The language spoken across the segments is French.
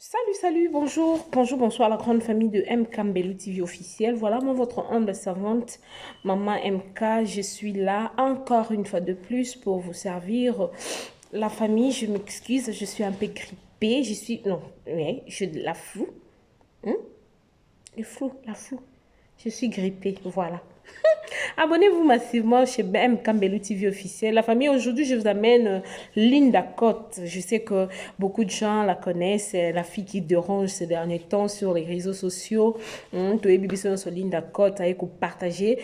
Salut, bonjour, bonsoir la grande famille de MK Mbelou TV officiel. Voilà, moi, votre humble servante, Maman MK. Je suis là encore une fois de plus pour vous servir. La famille, je m'excuse, je suis un peu grippée. Non, ouais, la flou. Hein? La flou. Je suis grippée, voilà. Abonnez-vous massivement chez BM Kambelou TV officiel. La famille, aujourd'hui, je vous amène Linda Cotte. Je sais que beaucoup de gens la connaissent. C'est la fille qui dérange ces derniers temps sur les réseaux sociaux. Sur Linda Cotte, avec partager.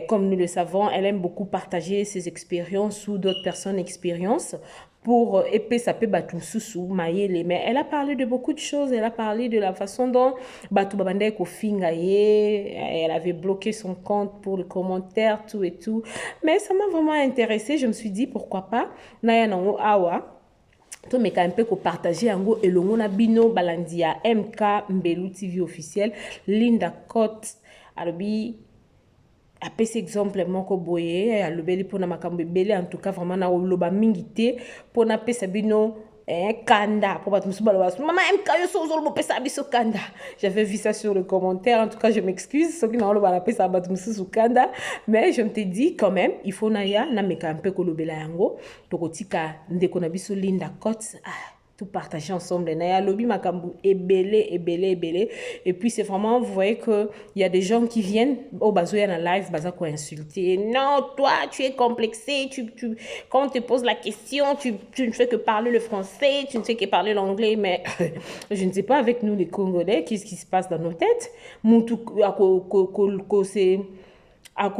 Comme nous le savons, elle aime beaucoup partager ses expériences ou d'autres personnes' expériences pour épée ça peut battre sous maïe mais elle a parlé de beaucoup de choses. Elle a parlé de la façon dont Batu Babande Kofinga elle avait bloqué son compte pour le commentaire tout et tout, mais ça m'a vraiment intéressée. Je me suis dit pourquoi pas Naya Nango Awa to meka un peu ko partager yango elongo na bino balandia MK Mbelou TV officiel Linda Cotte alobi apesi exemple moko boye alobeli mpona makambo ebele en tout cas vraiment na loba mingi te mpona pesa bino kanda pour battre maman MK yo so zolo pesa biso kanda. J'avais vu ça sur le commentaire, en tout cas je m'excuse ceux qui n'ont pas pesa battre mususu kanda, mais je me t'ai dit quand même il faut na meka un peu kolobela yango tokotika ndeko na biso Linda Cotte tout partager ensemble. Naya lobby makambu ebele. Et puis c'est vraiment, vous voyez que il y a des gens qui viennent au bazoya na live, baza ko insulter. Non, toi, tu es complexé. Quand on te pose la question, tu ne fais que parler le français, tu ne sais que parler l'anglais. Mais je ne sais pas avec nous les Congolais, qu'est-ce qui se passe dans nos têtes. Moutou c'est à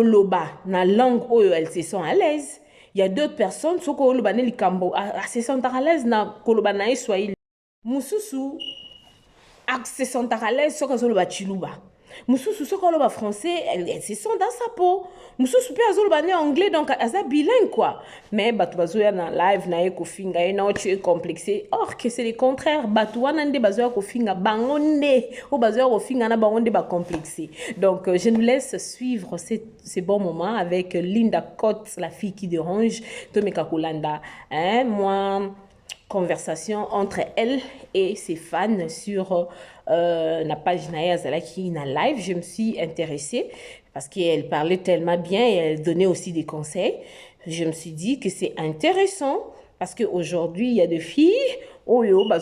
loba na langue où elles se sont à l'aise. Il y a d'autres personnes qui se sentent à l'aise na kolobana Swahili. Mususu se sentent à l'aise sur le chiluba. Mususu le français, elle se sent dans sa peau. Mususu peut azoloba anglais donc aza bilingue quoi. Mais batu bazoya na live na eko finga et non tu es complexé. Or que c'est le contraire. Batu wana nde bazoya ko finga bangonde ou bazoya ko finga na bangonde ba complexé. Donc je nous laisse suivre ces bons moments avec Linda Cotte, la fille qui dérange, Tomeka Kolanda. Moi conversation entre elle et ses fans sur la page Naya Zalaki na live. Je me suis intéressée parce qu'elle parlait tellement bien et elle donnait aussi des conseils. Je me suis dit que c'est intéressant parce qu'aujourd'hui, il y a des filles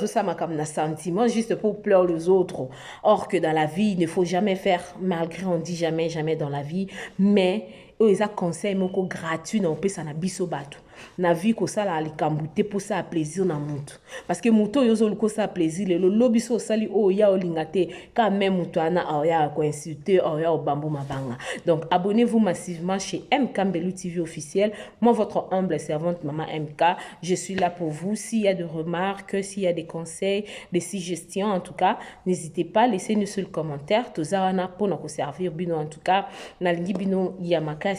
ça m'a comme un sentiment juste pour pleurer les autres. Or que dans la vie, il ne faut jamais faire, malgré on dit jamais dans la vie, mais ils ont conseil moko gratuit na opesa na biso bato na vie ko sala likambu te pour ça plaisir na mutu parce que muto yozo ko ça plaisir le lobi so sali o ya olingate quand même mutu ana ya ko insulter ya obambo mabanga. Donc abonnez-vous massivement chez MK Mbelou TV officiel. Moi votre humble servante maman MK, je suis là pour vous. S'il y a des remarques, s'il y a des conseils, des suggestions en tout cas, n'hésitez pas, laissez-nous sur le commentaire tozana pour nous servir bino en tout cas na lingi bino yamaka.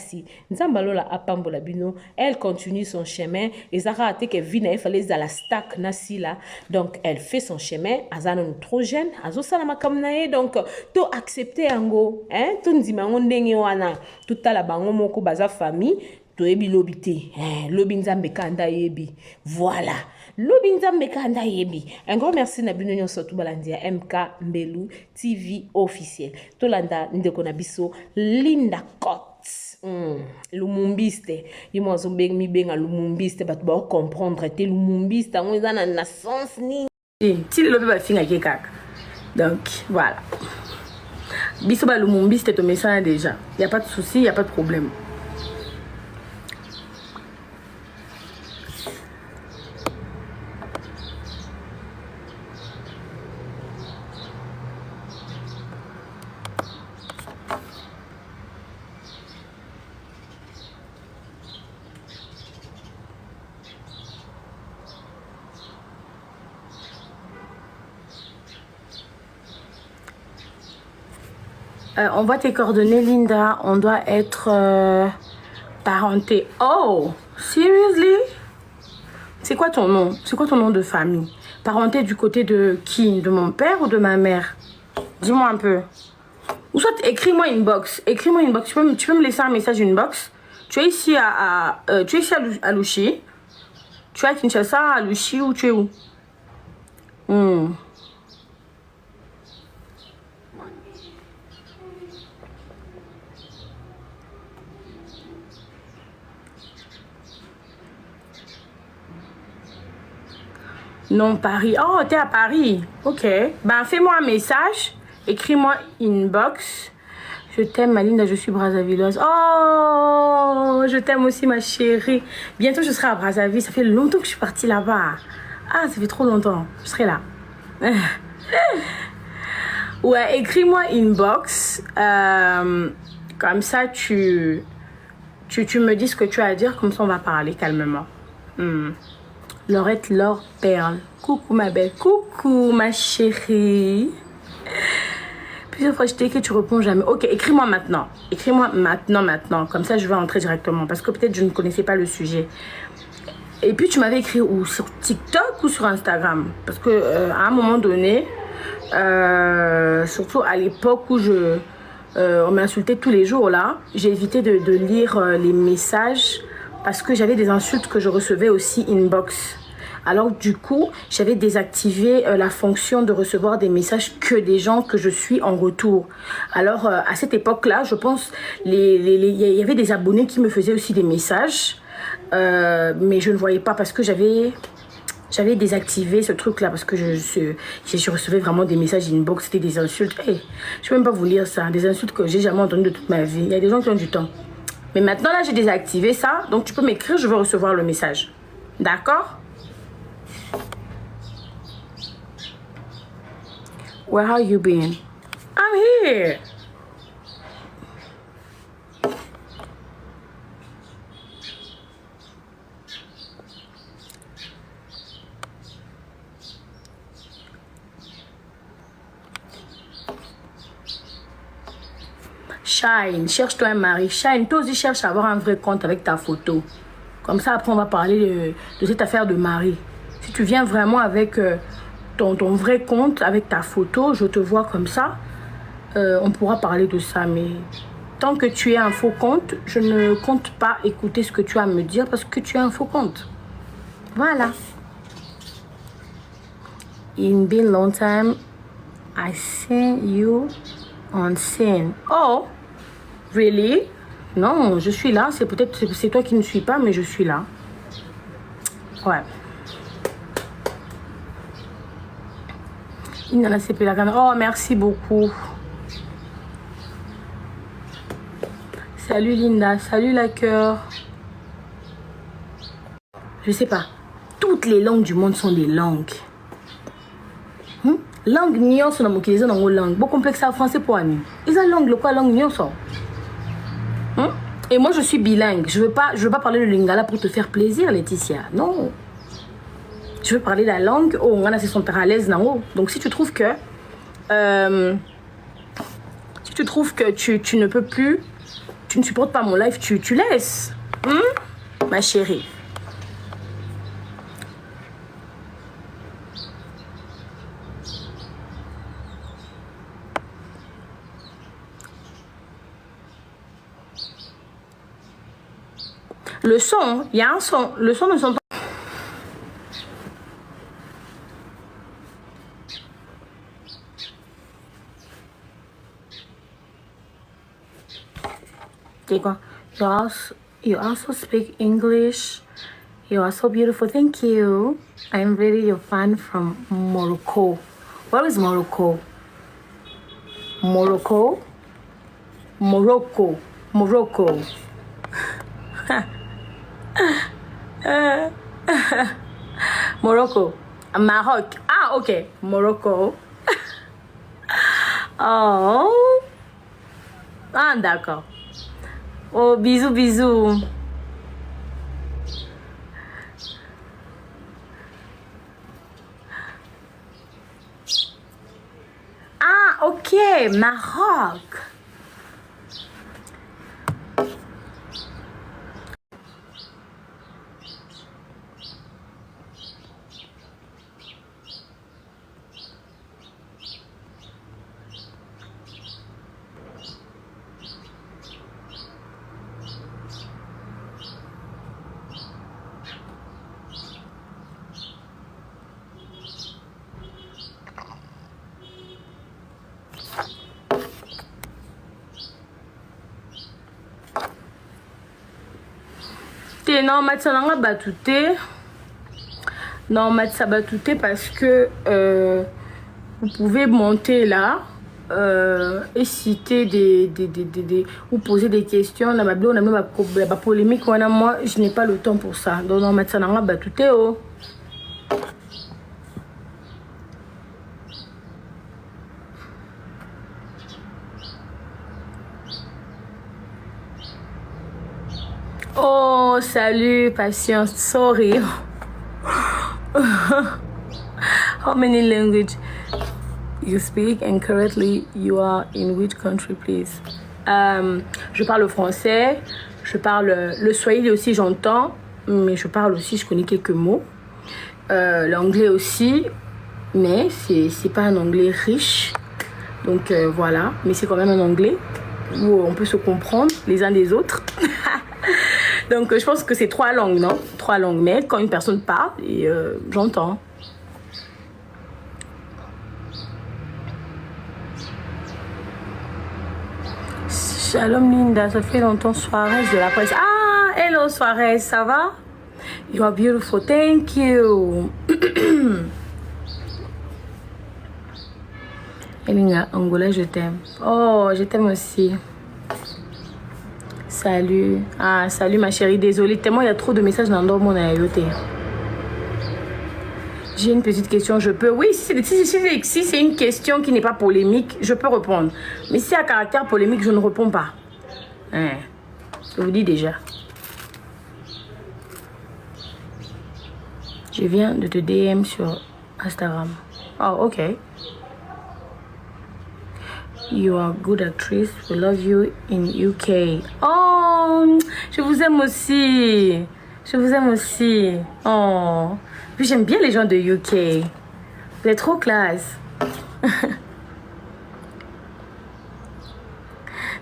Nzambalola apambola bino, elle continue son chemin. Et Zara a été que vina il fallait à la stack nasila. Donc elle fait son chemin. Azana nous trop jeune. Azo salama kamnae donc to accepter ango, hein? To ndima ngondenge wana. Tout à la bango moko baza famille. To ebi lobité, lobi nzambe kanda yebi. Voilà. Lobi nzambe kanda yebi. Un grand merci na bino nyonso to balandia MK Mbelou TV officiel. Tolanda ndeko na biso Linda Cotte. Lumumbiste yimo azobeng mi benga lumumbiste batu ba comprendre te lumumbiste ngo eza na naissance ni ti lobi ba finga ke kaka. Donc voilà, biso ba lumumbiste to message déjà, y a pas de souci, y a pas de problème. On voit tes coordonnées, Linda. On doit être parenté. Oh, seriously? C'est quoi ton nom? C'est quoi ton nom de famille? Parenté du côté de qui? De mon père ou de ma mère? Dis-moi un peu. Ou soit écris-moi une box. Écris-moi une box. Tu peux me laisser un message, une box. Tu es ici tu es ici à Louchi. Tu es à Kinshasa, à Louchi ou tu es où? Hmm. Non, Paris. Oh, t'es à Paris. Ok. Ben, fais-moi un message. Écris-moi inbox. Je t'aime, Malinda, je suis Brazzavilloise. Oh, je t'aime aussi, ma chérie. Bientôt, je serai à Brazzaville. Ça fait longtemps que je suis partie là-bas. Ah, ça fait trop longtemps. Je serai là. Ouais, écris-moi inbox. Comme ça, tu me dis ce que tu as à dire. Comme ça, on va parler calmement. Laurette Laure Perle. Coucou, ma belle. Coucou, ma chérie. Plusieurs fois, je t'ai écrit, tu réponds jamais. Ok, écris-moi maintenant. Écris-moi maintenant. Comme ça, je vais entrer directement. Parce que peut-être je ne connaissais pas le sujet. Et puis, tu m'avais écrit où? Sur TikTok ou sur Instagram? Parce que à un moment donné, surtout à l'époque où on m'insultait tous les jours, là, j'ai évité de lire les messages parce que j'avais des insultes que je recevais aussi inbox. Alors du coup, j'avais désactivé la fonction de recevoir des messages que des gens que je suis en retour. Alors à cette époque-là, je pense, il y avait des abonnés qui me faisaient aussi des messages, mais je ne voyais pas parce que j'avais désactivé ce truc-là parce que je recevais vraiment des messages inbox, c'était des insultes. Hey, je ne peux même pas vous lire ça, des insultes que j'ai jamais entendues de toute ma vie. Il y a des gens qui ont du temps. Mais maintenant, là, j'ai désactivé ça, donc tu peux m'écrire, je vais recevoir le message. D'accord? Where have you been? I'm here. Shine, cherche-toi un mari. Shine, toi aussi cherche à avoir un vrai compte avec ta photo. Comme ça, après, on va parler de cette affaire de mari. Si tu viens vraiment avec ton vrai compte, avec ta photo, je te vois comme ça, on pourra parler de ça. Mais tant que tu es un faux compte, je ne compte pas écouter ce que tu as à me dire parce que tu es un faux compte. Voilà. In been long time, I seen you on scene. Oh, really? Non, je suis là. C'est peut-être c'est toi qui ne suis pas, mais je suis là. Ouais. Inana CP la caméra. Oh, merci beaucoup. Salut Linda. Salut la cœur. Je sais pas. Toutes les langues du monde sont des langues. Langue nion sont dans mon qu'ils ont langue. Beaucoup complexe en français pour ami. Ils ont langue le quoi langue nion sont. Et moi je suis bilingue. Je veux pas parler le lingala pour te faire plaisir, Laetitia. Non. Je veux parler la langue. Oh, on a c'est son à l'aise non. Donc si tu trouves que tu ne peux plus, tu ne supportes pas mon live, tu laisses. Ma chérie. Le son, il y a un son. Le son ne sont pas. You also speak English. You are so beautiful. Thank you. I'm really your fan from Morocco. Where is Morocco? Morocco? Morocco. Morocco. Morocco. Maroc. Ah, ok. Morocco. Oh. Ah, d'accord. Oh, bisous, bisous. Ah, ok. Maroc. non, Matsananga Batouté. Non, Matsa Batouté parce que vous pouvez monter là et citer ou poser des questions. On a même la polémique. Moi, je n'ai pas le temps pour ça. Donc, non, Matsananga Batouté. Oh. Oh, salut, patience, sorry. How many languages you speak and currently you are in which country, please? Je parle français, je parle le swahili aussi, j'entends, mais je parle aussi, je connais quelques mots. L'anglais aussi, mais c'est pas un anglais riche. Donc voilà, mais c'est quand même un anglais où on peut se comprendre les uns des autres. Donc je pense que c'est 3 langues, non? 3 langues, mais quand une personne parle, j'entends. Shalom Linda, ça fait longtemps, Suarez de la presse. Ah, hello Suarez, ça va? You are beautiful, thank you. Elinga, Angola, je t'aime. Oh, je t'aime aussi. Salut. Ah, salut ma chérie. Désolée, tellement il y a trop de messages dans mon ayoté. J'ai une petite question, je peux... Oui, si c'est une question qui n'est pas polémique, je peux répondre. Mais si c'est à caractère polémique, je ne réponds pas. Hein, je vous dis déjà. Je viens de te DM sur Instagram. Oh, ok. You are a good actress. We love you in UK. Oh, je vous aime aussi. Je vous aime aussi. Oh, puis j'aime bien les gens de UK. Vous êtes trop classe.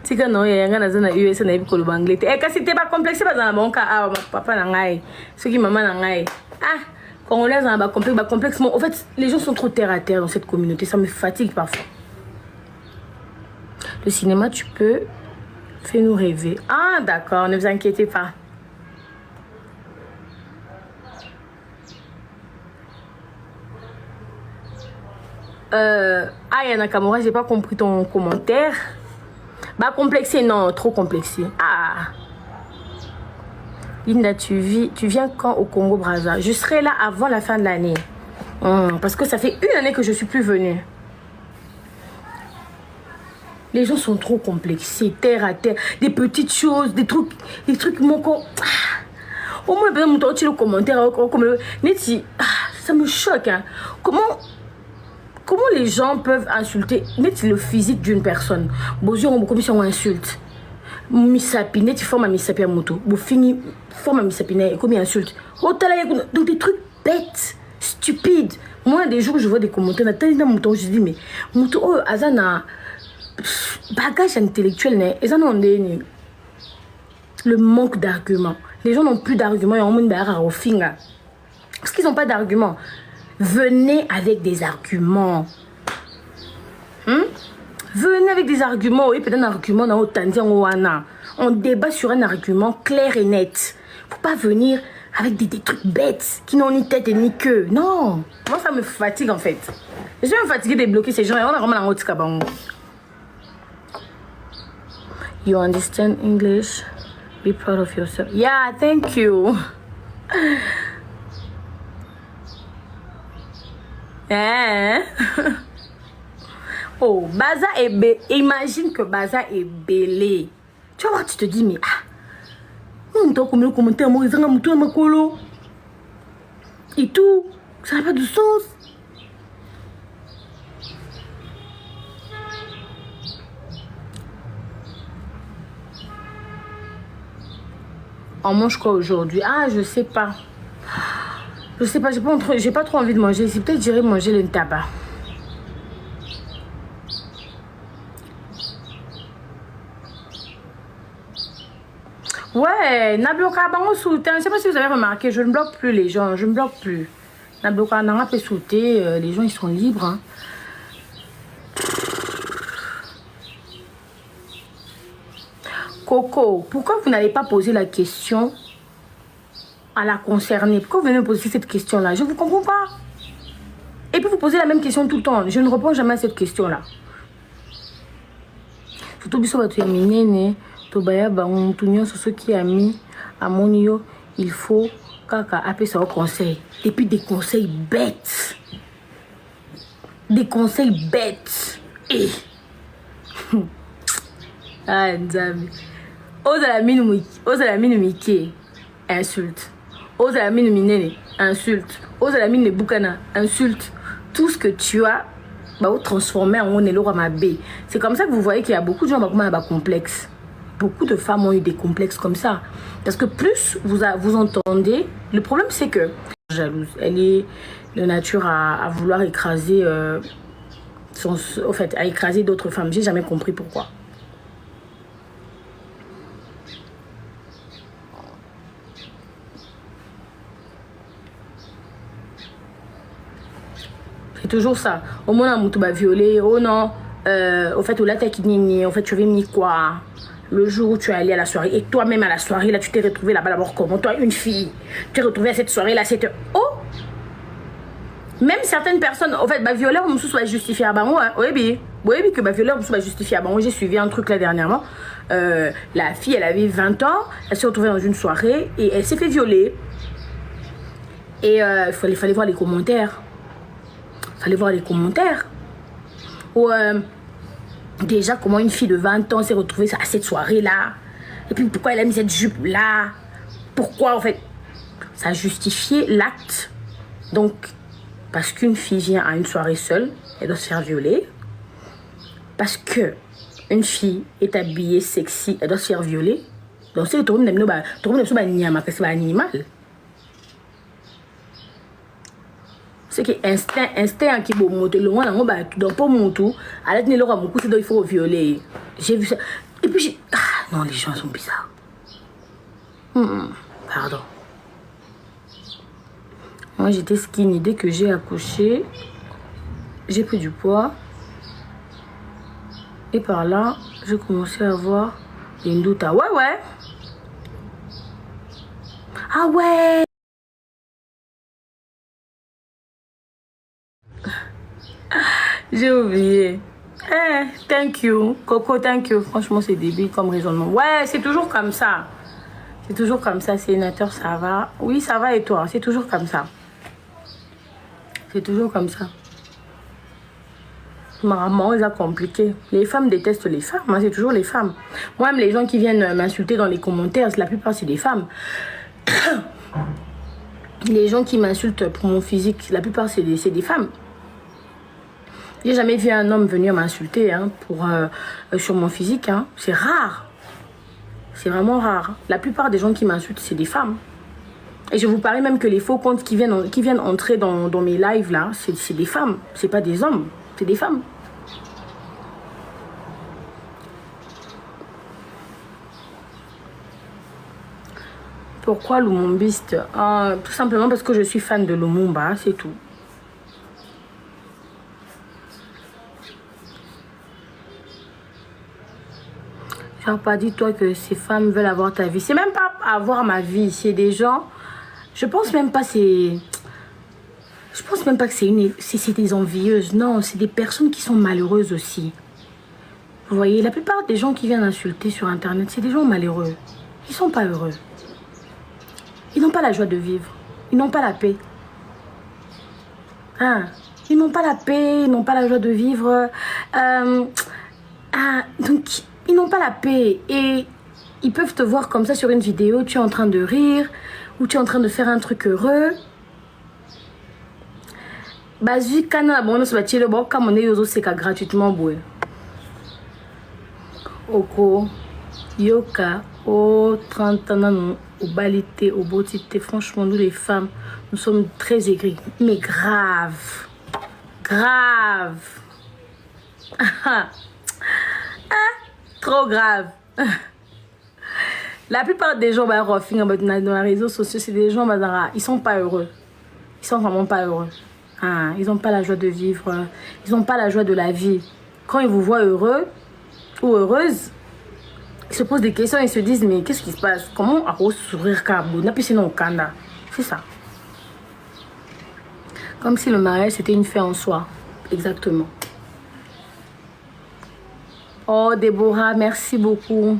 Si quand non, il y a un gars dans US, on a vu que le anglais. Eh, quand c'était pas complexe, pas dans mon cas. Ah, papa n'angai. Ce qui maman n'angai. Ah, quand on laisse dans un complexe, en fait, les gens sont trop terre à terre dans cette communauté. Ça me fatigue parfois. Le cinéma, tu peux faire nous rêver. Ah, d'accord, ne vous inquiétez pas. Aya Nakamura, j'ai pas compris ton commentaire. Bah, complexé, non, trop complexé. Ah. Linda, tu viens quand au Congo-Brazza? Je serai là avant la fin de l'année. Parce que ça fait 1 année que je suis plus venue. Les gens sont trop complexés, terre à terre, des petites choses, des trucs mon corps. Au moins, tu le commentaire, ça me choque. Hein. Comment les gens peuvent insulter le physique d'une personne? Bonjour, on comme si on insulte. Misapi, net forme à misapi à moto. Bon, fini, forme à misapi, comme il insulte. Donc des trucs bêtes, stupides. Moi, des jours, je vois des commentaires, je dis, mais moto, oh, Azana. Bagage intellectuel, le manque d'arguments. Les gens n'ont plus d'arguments. Parce qu'ils n'ont pas d'arguments. Venez avec des arguments. Venez avec des arguments. Oui, peut-être un argument dans on débat sur un argument clair et net. Il ne faut pas venir avec des trucs bêtes qui n'ont ni tête et ni queue. Non. Moi, ça me fatigue en fait. Je suis fatiguée de bloquer ces gens. Et on a vraiment la route cabane. You understand English? Be proud of yourself. Yeah, thank you. Hein? Oh, Baza est belle. Imagine que Baza est belle. Tu vas voir, tu te dis, mais on t'a comme le commentaire, moi, ils ont un ma colo. Et tout. Ça n'a pas de sens. On mange quoi aujourd'hui? Ah, je sais pas. Je sais pas, j'ai pas trop envie de manger. Si peut-être j'irai manger le tabac. Ouais, Nabloka bango soutien. Je sais pas si vous avez remarqué, je ne bloque plus les gens, je ne bloque plus. Nabloka n'a pas sauté, les gens ils sont libres. Hein. Coco, pourquoi vous n'allez pas poser la question à la concerner. Pourquoi vous venez me poser cette question-là? Je ne vous comprends pas. Et puis vous posez la même question tout le temps. Je ne réponds jamais à cette question-là. Surtout biso batu ya minene to baya bango tout nyonso ceux qui a mis à mon yo, il faut kaka appeler ça au conseil. Et puis des conseils bêtes. Des conseils bêtes. Et ah Nzambi. Ose la mine miki insulte. Ose la mine minene insulte. Ose la mine bukana insulte. Tout ce que tu as bah, transformer en B. C'est comme ça que vous voyez qu'il y a beaucoup de gens qui ont des complexes. Beaucoup de femmes ont eu des complexes comme ça. Parce que plus vous entendez, le problème c'est que jalouse, elle est de nature à vouloir écraser au fait, à écraser d'autres femmes. J'ai jamais compris pourquoi. C'est toujours ça. Au moins, on m'a violé. Oh non. Au fait, au fait, tu avais mis quoi? Le jour où tu es allé à la soirée. Et toi-même à la soirée, là, tu t'es retrouvée là-bas d'abord comment? Toi, une fille. Tu t'es retrouvée à cette soirée-là, cette... Oh! Même certaines personnes, au fait, violeur, on me soit justifié à Bango. Oui, que violeur, on me soit justifié à Bango. J'ai suivi un truc là dernièrement. La fille, elle avait 20 ans. Elle s'est retrouvée dans une soirée et elle s'est fait violer. Et il fallait voir les commentaires. Fallait voir les commentaires. Ou déjà comment une fille de 20 ans s'est retrouvée à cette soirée là. Et puis pourquoi elle a mis cette jupe là. Pourquoi en fait. Ça a justifié l'acte. Donc parce qu'une fille vient à une soirée seule, elle doit se faire violer. Parce que une fille est habillée sexy, elle doit se faire violer. Donc c'est tout le monde c'est un animal. C'est que instinct qui bon monter le moins dans pas mon tout à l'aide l'aura beaucoup c'est il faut violer. J'ai vu ça et puis non les gens sont bizarres. Pardon. Moi j'étais skinny dès que j'ai accouché, j'ai pris du poids et par là j'ai commencé à avoir une doute. Ouais. Ah ouais. J'ai oublié. Thank you. Coco, thank you. Franchement, c'est débile comme raisonnement. Ouais, c'est toujours comme ça. C'est toujours comme ça, sénateur, ça va. Oui, ça va et toi? C'est toujours comme ça. C'est toujours comme ça. Maman, ils ont compliqué. Les femmes détestent les femmes. Hein, c'est toujours les femmes. Moi, même les gens qui viennent m'insulter dans les commentaires, la plupart, c'est des femmes. Les gens qui m'insultent pour mon physique, la plupart, c'est des femmes. J'ai jamais vu un homme venir m'insulter hein, sur mon physique. Hein. C'est rare. C'est vraiment rare. La plupart des gens qui m'insultent, c'est des femmes. Et je vous parie même que les faux comptes qui viennent entrer dans mes lives là, c'est des femmes. C'est pas des hommes, c'est des femmes. Pourquoi Lumumbiste? Tout simplement parce que je suis fan de Lumumba, c'est tout. Pas dit toi que ces femmes veulent avoir ta vie. C'est même pas avoir ma vie. C'est des gens. Je pense même pas que c'est des envieuses. Non, c'est des personnes qui sont malheureuses aussi. Vous voyez, la plupart des gens qui viennent insulter sur internet, c'est des gens malheureux. Ils sont pas heureux. Ils n'ont pas la joie de vivre. Ils n'ont pas la paix. Ils n'ont pas la paix. Ils n'ont pas la joie de vivre. Donc ils n'ont pas la paix et ils peuvent te voir comme ça sur une vidéo, tu es en train de rire ou tu es en train de faire un truc heureux. Bazu kana bon se bâtir le bon comme on est yozo c'est gratuitement boue. Oko yoka au 30 ans au balité au beauté franchement nous les femmes nous sommes très aigris mais grave. Trop grave. La plupart des gens dans les réseaux sociaux, c'est des gens ils sont pas heureux. Ils sont vraiment pas heureux. Ils n'ont pas la joie de vivre. Ils n'ont pas la joie de la vie. Quand ils vous voient heureux ou heureuse, Ils se posent des questions, ils se disent, mais qu'est-ce qui se passe? Comment arrose sourire Kabo? N'a plus sinon au Kanda. C'est ça. Comme si le mariage c'était une fin en soi. Exactement. Oh, Déborah, merci beaucoup.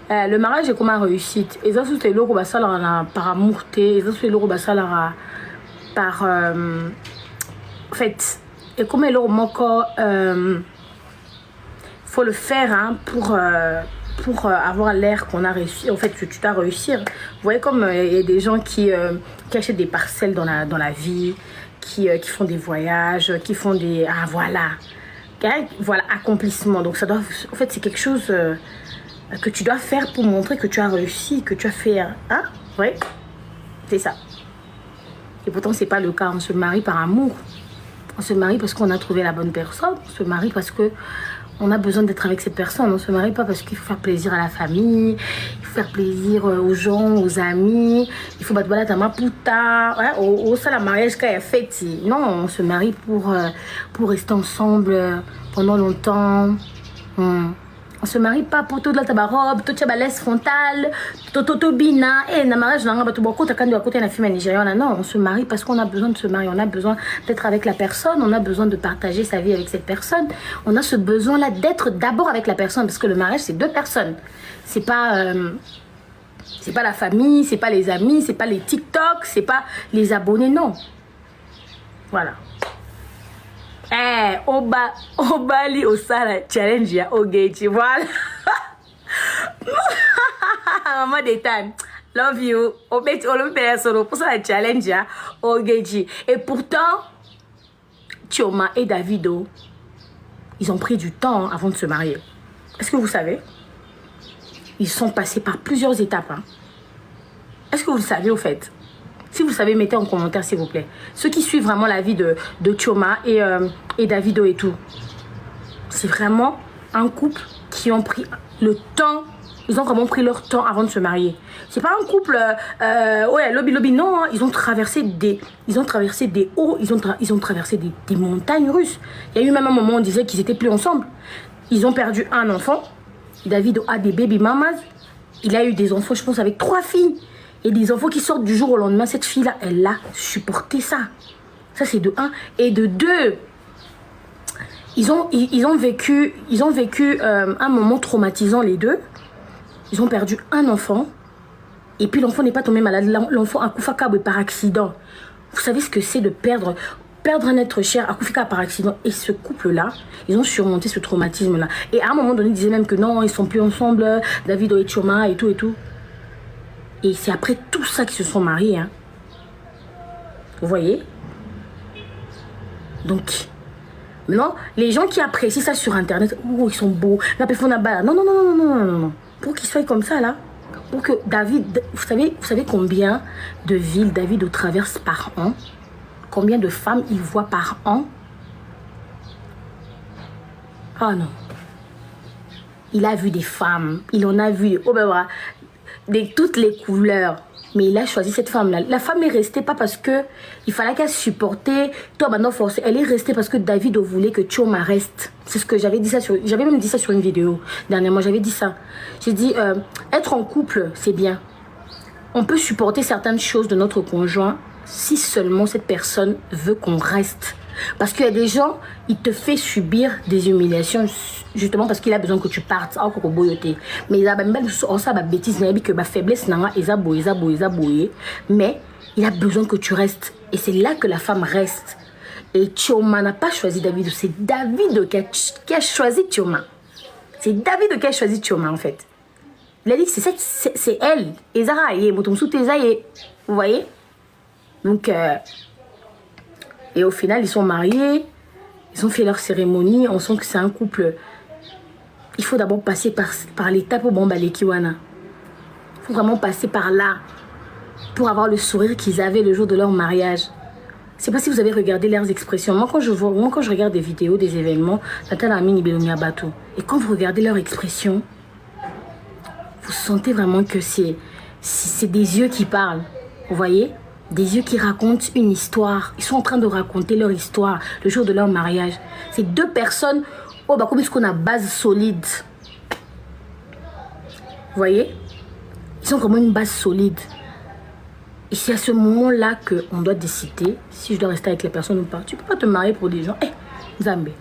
Le mariage est comme une réussite. Et ça, c'est le gros par amour. Et ça, c'est le gros par. En fait, et comme le gros faut le faire hein, pour avoir l'air qu'on a réussi. En fait, tu dois réussir. Vous voyez comme il y a des gens qui achètent des parcelles dans la vie, qui font des voyages, qui font des... Ah, voilà. Voilà, accomplissement. Donc, ça doit... En fait, c'est quelque chose que tu dois faire pour montrer que tu as réussi, que tu as fait... Hein? Oui, c'est ça. Et pourtant, c'est pas le cas. On se marie par amour. On se marie parce qu'on a trouvé la bonne personne. On se marie parce que on a besoin d'être avec cette personne. On ne se marie pas parce qu'il faut faire plaisir à la famille, il faut faire plaisir aux gens, aux amis. Il faut battre la tama puta. Au ça, la mariage quand elle fait. Non, on se marie pour rester ensemble pendant longtemps. On se marie pas pour toute la tabarobe, toute la laisse frontale, toto bina. Et na mariage na ngaba to boko ta kandi côté na fille nigériane. Non, on se marie parce qu'on a besoin de se marier, on a besoin d'être avec la personne, on a besoin de partager sa vie avec cette personne. On a ce besoin là d'être d'abord avec la personne parce que le mariage c'est deux personnes. C'est pas la famille, c'est pas les amis, c'est pas les TikTok, c'est pas les abonnés, non. Voilà. Obali Osara challenge ya Ogechi, voilà. Maman Détane, love you. Obeti Olompe solo pour ça la challenge ya Ogechi. Et pourtant, Chioma et Davido, ils ont pris du temps avant de se marier. Est-ce que vous savez? Ils sont passés par plusieurs étapes. Hein. Est-ce que vous le savez au fait? Si vous savez, mettez en commentaire s'il vous plaît. Ceux qui suivent vraiment la vie de Chioma et Davido et tout. C'est vraiment un couple qui ont pris le temps. Ils ont vraiment pris leur temps avant de se marier. C'est pas un couple, ouais, lobby, non. Hein, ils ont traversé des hauts, ils ont traversé des montagnes russes. Il y a eu même un moment où on disait qu'ils étaient plus ensemble. Ils ont perdu un enfant. Davido a des baby mamas. Il a eu des enfants, je pense, avec 3 filles. Et des enfants qui sortent du jour au lendemain. Cette fille-là, elle a supporté ça. Ça, c'est de 1. Et de 2, ils ont vécu un moment traumatisant, les deux. Ils ont perdu un enfant. Et puis, l'enfant n'est pas tombé malade. L'enfant a Koufaka par accident. Vous savez ce que c'est de perdre un être cher à Koufaka par accident. Et ce couple-là, ils ont surmonté ce traumatisme-là. Et à un moment donné, ils disaient même que non, ils sont plus ensemble. Davido et Chioma et tout et tout. Et c'est après tout ça qu'ils se sont mariés. Hein. Vous voyez? Donc, maintenant, les gens qui apprécient ça sur Internet, oh, ils sont beaux. Non. Pour qu'ils soient comme ça, là, pour que David, vous savez combien de villes David traverse par an? Combien de femmes il voit par an? Oh non. Il a vu des femmes, il en a vu, oh ben voilà, de toutes les couleurs. Mais il a choisi cette femme-là. La femme est restée pas parce que il fallait qu'elle supportait. Toi, maintenant, forcé. Elle est restée parce que David voulait que Chioma reste. C'est ce que j'avais dit ça sur. J'avais même dit ça sur une vidéo dernièrement. J'avais dit ça. J'ai dit être en couple, c'est bien. On peut supporter certaines choses de notre conjoint si seulement cette personne veut qu'on reste. Parce qu'il y a des gens, il te fait subir des humiliations justement parce qu'il a besoin que tu partes. Mais il a même ça bêtise, que ma faiblesse mais il a besoin que tu restes. Et c'est là que la femme reste. Et Chioma n'a pas choisi David. C'est David qui a choisi Chioma. C'est David qui a choisi Chioma en fait. Il a dit que c'est elle. Vous voyez? Donc et au final, ils sont mariés, ils ont fait leur cérémonie. On sent que c'est un couple. Il faut d'abord passer par l'étape au Bamba Kiwana. Il faut vraiment passer par là pour avoir le sourire qu'ils avaient le jour de leur mariage. Je ne sais pas si vous avez regardé leurs expressions. Moi, quand je regarde des vidéos, des événements, et quand vous regardez leurs expressions, vous sentez vraiment que c'est des yeux qui parlent. Vous voyez? Des yeux qui racontent une histoire. Ils sont en train de raconter leur histoire le jour de leur mariage. C'est deux personnes. Oh, bah, comme ce qu'on a base solide. Vous voyez? Ils sont comme une base solide. Et c'est à ce moment-là qu'on doit décider si je dois rester avec les personnes ou pas. Tu peux pas te marier pour des gens. Eh, Zambé.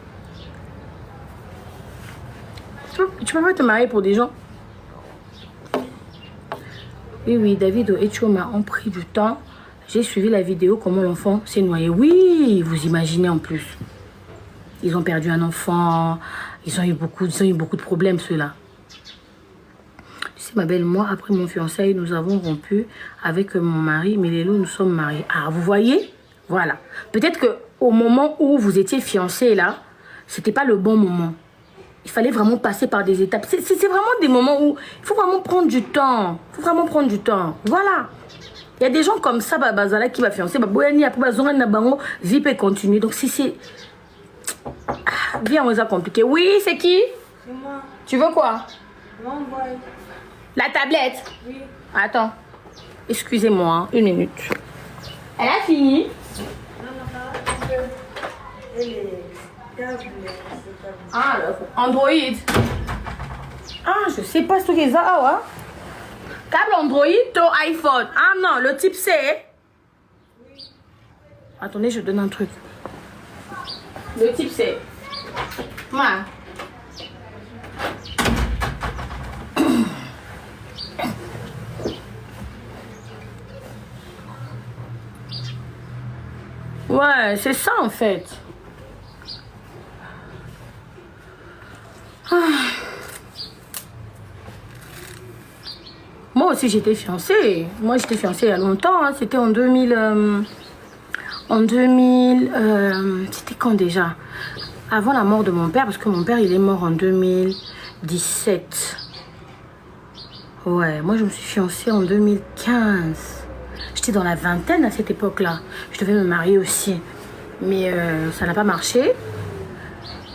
Tu peux pas te marier pour des gens. Oui, oui, David et Choma ont pris du temps. J'ai suivi la vidéo comment l'enfant s'est noyé. Oui, vous imaginez en plus. Ils ont perdu un enfant. Ils ont eu beaucoup de problèmes, ceux-là. Tu sais, ma belle, moi, après mon fiançailles, nous avons rompu avec mon mari. Mais les loups, nous sommes mariés. Ah, vous voyez? Voilà. Peut-être qu'au moment où vous étiez fiancés, là, c'était pas le bon moment. Il fallait vraiment passer par des étapes. C'est vraiment des moments où il faut vraiment prendre du temps. Il faut vraiment prendre du temps. Voilà. Il y a des gens comme ça, Bazala, qui va fiancer. Boyani, après, Bazonga, Nabango, vie peut continuer. Donc, si c'est... Bien, on les a compliqué. Oui, c'est qui? C'est moi. Tu veux quoi? Non, boy. La tablette? Oui. Attends. Excusez-moi, une minute. Elle a fini? Non, non, elle est câble. Ah, Android. Ah, je sais pas ce que c'est ça, ouais. Câble Android ou iPhone? Ah non, le type C. Oui. Attendez, je donne un truc. Le type C. Ouais. Ouais, c'est ça en fait. Ah. Moi aussi j'étais fiancée. Moi j'étais fiancée il y a longtemps. Hein. C'était en 2000. C'était quand déjà? Avant la mort de mon père, parce que mon père il est mort en 2017. Ouais, moi je me suis fiancée en 2015. J'étais dans la vingtaine à cette époque-là. Je devais me marier aussi. Mais ça n'a pas marché.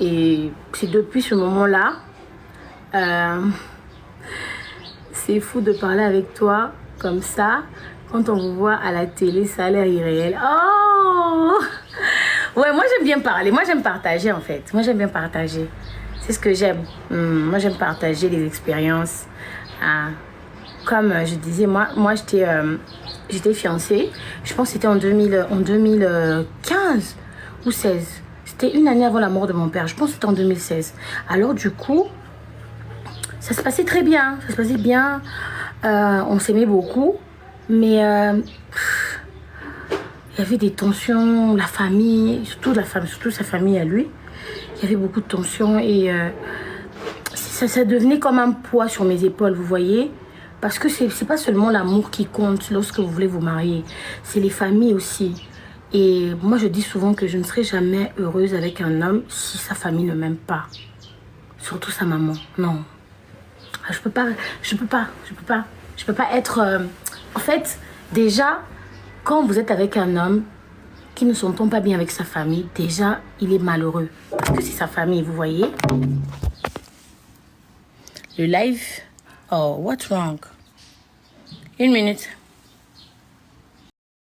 Et c'est depuis ce moment-là. C'est fou de parler avec toi comme ça. Quand on vous voit à la télé, ça a l'air irréel. Oh! Ouais, moi j'aime bien parler. Moi j'aime partager en fait. Moi j'aime bien partager. C'est ce que j'aime. Moi j'aime partager les expériences. Comme je disais, moi j'étais fiancée. Je pense que c'était en 2015 ou 16. C'était une année avant la mort de mon père. Je pense que c'était en 2016. Alors du coup, ça se passait très bien. Ça se passait bien. On s'aimait beaucoup. Mais il y avait des tensions. La famille, surtout sa famille à lui. Il y avait beaucoup de tensions. Et ça devenait comme un poids sur mes épaules, vous voyez. Parce que c'est pas seulement l'amour qui compte lorsque vous voulez vous marier. C'est les familles aussi. Et moi, je dis souvent que je ne serai jamais heureuse avec un homme si sa famille ne m'aime pas. Surtout sa maman. Non. Je peux pas être... En fait, déjà, quand vous êtes avec un homme qui ne s'entend pas bien avec sa famille, déjà, il est malheureux. Parce que c'est sa famille, vous voyez. Le live... Oh, what's wrong? Une minute.